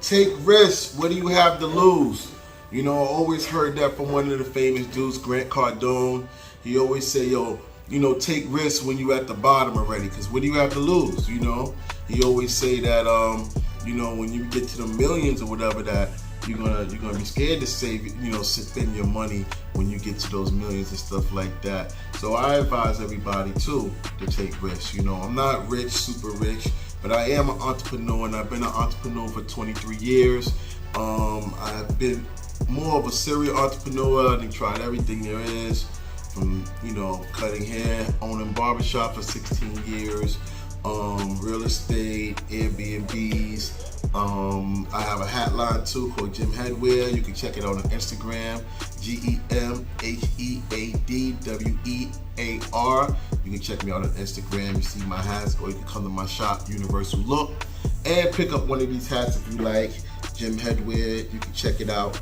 Take risks. What do you have to lose? You know, I always heard that from one of the famous dudes, Grant Cardone. He always say, yo, you know, take risks when you at the bottom already, because what do you have to lose? You know, he always say that, you know, when you get to the millions or whatever, that you're gonna be scared to save, you know, spend your money when you get to those millions and stuff like that. So I advise everybody too to take risks. You know, I'm not rich, super rich, but I am an entrepreneur, and I've been an entrepreneur for 23 years. I've been more of a serial entrepreneur. I've tried everything there is, from, you know, cutting hair, owning barbershop for 16 years, real estate, Airbnbs. I have a hat line too called Gym Headwear. You can check it out on Instagram, GEMHEADWEAR. You can check me out on Instagram. You see my hats, or you can come to my shop, Universal Look, and pick up one of these hats if you like. Gym Headwear. You can check it out.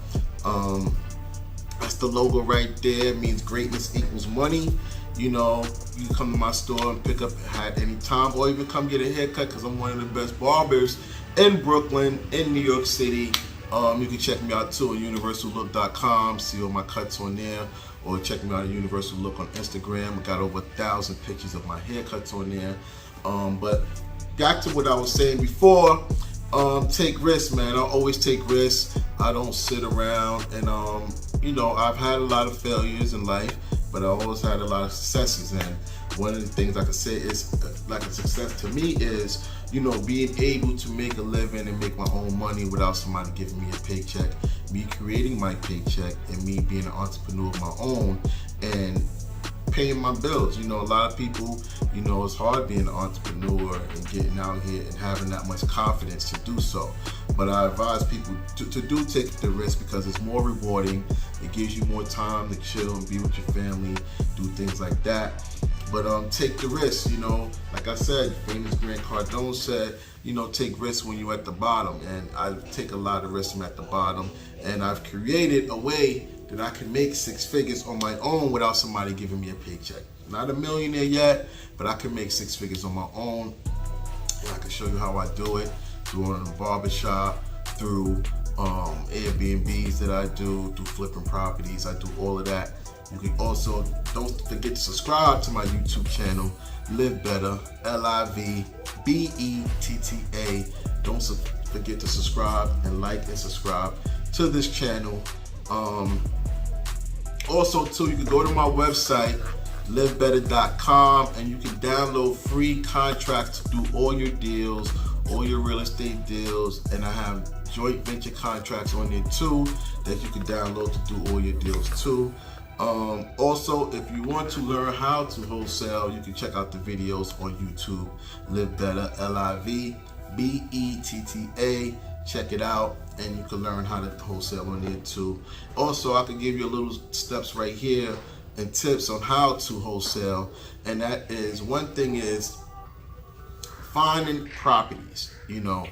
That's the logo right there. It means greatness equals money. You know, you can come to my store and pick up a hat anytime, or even come get a haircut, because I'm one of the best barbers in Brooklyn, in New York City. You can check me out too at universallook.com. See all my cuts on there, or check me out at Universal Look on Instagram. I got over 1,000 pictures of my haircuts on there. But back to what I was saying before. Take risks, man. I always take risks. I don't sit around, and you know, I've had a lot of failures in life, but I always had a lot of successes. And one of the things I can say is, like, a success to me is, you know, being able to make a living and make my own money without somebody giving me a paycheck, me creating my paycheck, and me being an entrepreneur of my own and paying my bills. You know, a lot of people, you know, it's hard being an entrepreneur and getting out here and having that much confidence to do so. But I advise people to do take the risk, because it's more rewarding. It gives you more time to chill and be with your family, do things like that. But take the risk, you know. Like I said, famous Grant Cardone said, you know, take risks when you're at the bottom. And I take a lot of risks when I'm at the bottom. And I've created a way that I can make 6 figures on my own without somebody giving me a paycheck. Not a millionaire yet, but I can make 6 figures on my own. And I can show you how I do it, through a barbershop, through Airbnbs that I do, through flipping properties. I do all of that. You can also, don't forget to subscribe to my YouTube channel, Live Better, LIVBETTA. Don't forget to subscribe and like and subscribe to this channel. Also too, you can go to my website, livebetter.com, and you can download free contracts to do all your deals, all your real estate deals. And I have joint venture contracts on there too that you can download to do all your deals too. Also, if you want to learn how to wholesale, you can check out the videos on YouTube, Live Better, LIVBETTA. Check it out, and you can learn how to wholesale on there too. Also, I can give you a little steps right here and tips on how to wholesale. And that is, one thing is finding properties. You know,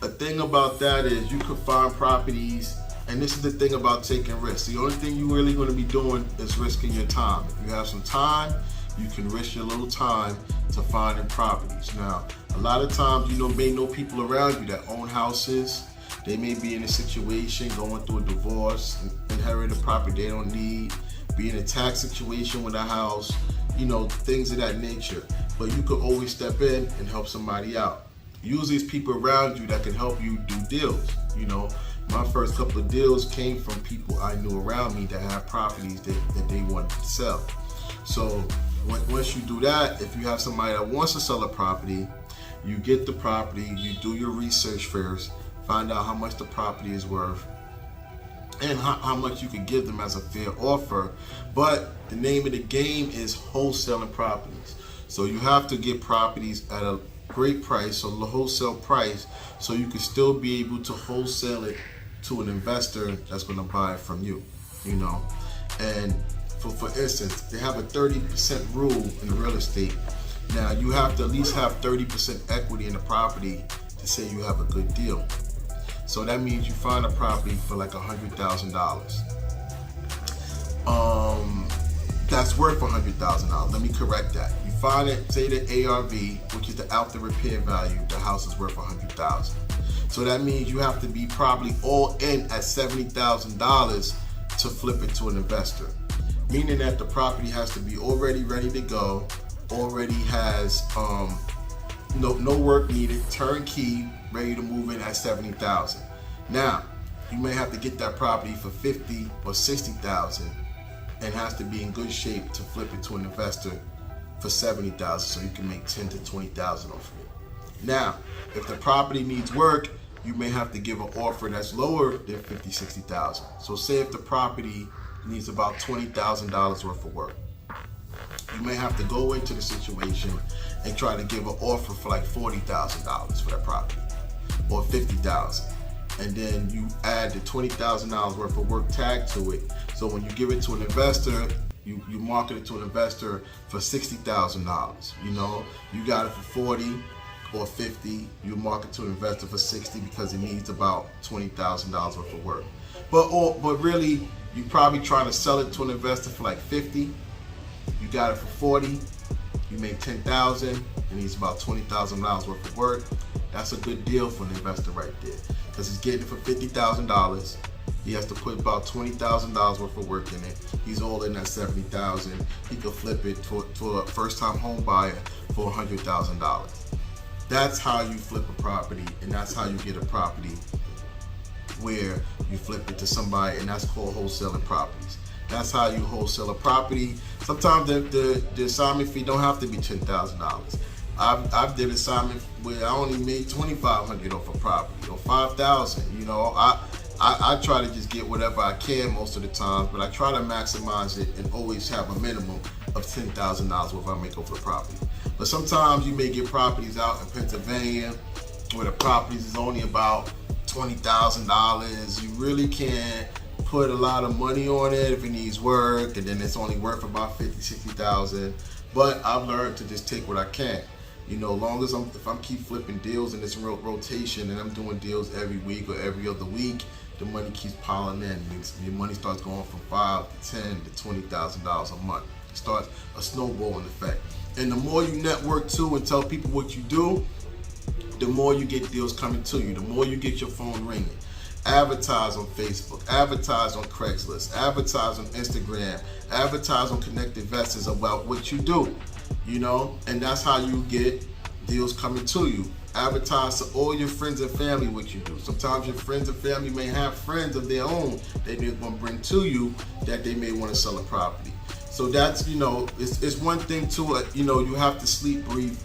a thing about that is you can find properties. And this is the thing about taking risks. The only thing you're really going to be doing is risking your time. If you have some time, you can risk your little time to finding properties. Now, a lot of times, you may know people around you that own houses. They may be in a situation, going through a divorce, inherit a property they don't need, be in a tax situation with a house, you know, things of that nature. But you could always step in and help somebody out. Use these people around you that can help you do deals, you know. My first couple of deals came from people I knew around me that had properties that they wanted to sell. So once you do that, if you have somebody that wants to sell a property, you get the property, you do your research first, find out how much the property is worth, and how much you could give them as a fair offer. But the name of the game is wholesaling properties. So you have to get properties at a great price, so the wholesale price, so you can still be able to wholesale it to an investor that's going to buy it from you, you know. And for instance, they have a 30% rule in real estate. Now, you have to at least have 30% equity in the property to say you have a good deal. So that means you find a property for like $100,000. That's worth $100,000. Let me correct that. You find it, say the ARV, which is the after repair value, the house is worth $100,000. So that means you have to be probably all in at $70,000 to flip it to an investor. Meaning that the property has to be already ready to go, already has no work needed, turnkey, ready to move in at $70,000. Now, you may have to get that property for $50,000 or $60,000 and has to be in good shape to flip it to an investor for $70,000 so you can make $10,000 to $20,000 off of it. Now, if the property needs work, you may have to give an offer that's lower than $50,000, $60,000. So say if the property needs about $20,000 worth of work, you may have to go into the situation and try to give an offer for like $40,000 for that property or $50,000. And then you add the $20,000 worth of work tag to it. So when you give it to an investor, you market it to an investor for $60,000. You know, you got it for $40,000 or $50,000. You market to an investor for $60,000 because it needs about $20,000 worth of work. But really, you probably try to sell it to an investor for like $50,000. You got it for $40,000. You made $10,000. It needs about $20,000 worth of work. That's a good deal for an investor right there, because he's getting it for $50,000. He has to put about $20,000 worth of work in it. He's all in at $70,000. He could flip it to a first-time home buyer for $100,000. That's how you flip a property, and that's how you get a property where you flip it to somebody, and that's called wholesaling properties. That's how you wholesale a property. Sometimes the assignment fee don't have to be $10,000. I've did assignment where I only made $2,500 off a property or $5,000. You know, I try to just get whatever I can most of the time, but I try to maximize it and always have a minimum of $10,000 what I make off the property. But sometimes you may get properties out in Pennsylvania where the properties is only about $20,000. You really can't put a lot of money on it if it needs work, and then it's only worth about $50,000, $60,000. But I've learned to just take what I can. You know, long as if I'm keep flipping deals in this rotation and I'm doing deals every week or every other week, the money keeps piling in. Your money starts going from $5,000 to $10,000 to $20,000 a month. It starts a snowballing effect. And the more you network to and tell people what you do, the more you get deals coming to you. The more you get your phone ringing. Advertise on Facebook, advertise on Craigslist, advertise on Instagram, advertise on Connect Investors about what you do, you know, and that's how you get deals coming to you. Advertise to all your friends and family what you do. Sometimes your friends and family may have friends of their own that they're going to bring to you that they may want to sell a property. So that's, you know, it's one thing to, you know, you have to sleep, breathe,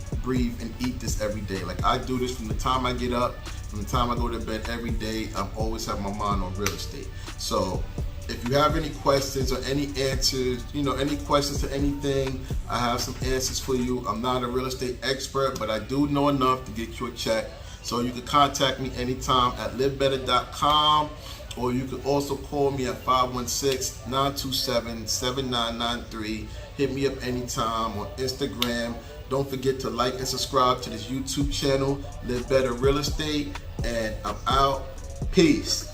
and eat this every day. Like I do this from the time I get up, from the time I go to bed every day. I'm always have my mind on real estate. So if you have any questions or any answers, you know, any questions to anything, I have some answers for you. I'm not a real estate expert, but I do know enough to get you a check. So you can contact me anytime at livebetter.com, or you can also call me at 516-927-7993. Hit me up anytime on Instagram. Don't forget to like and subscribe to this YouTube channel, Live Better Real Estate, and I'm out. Peace.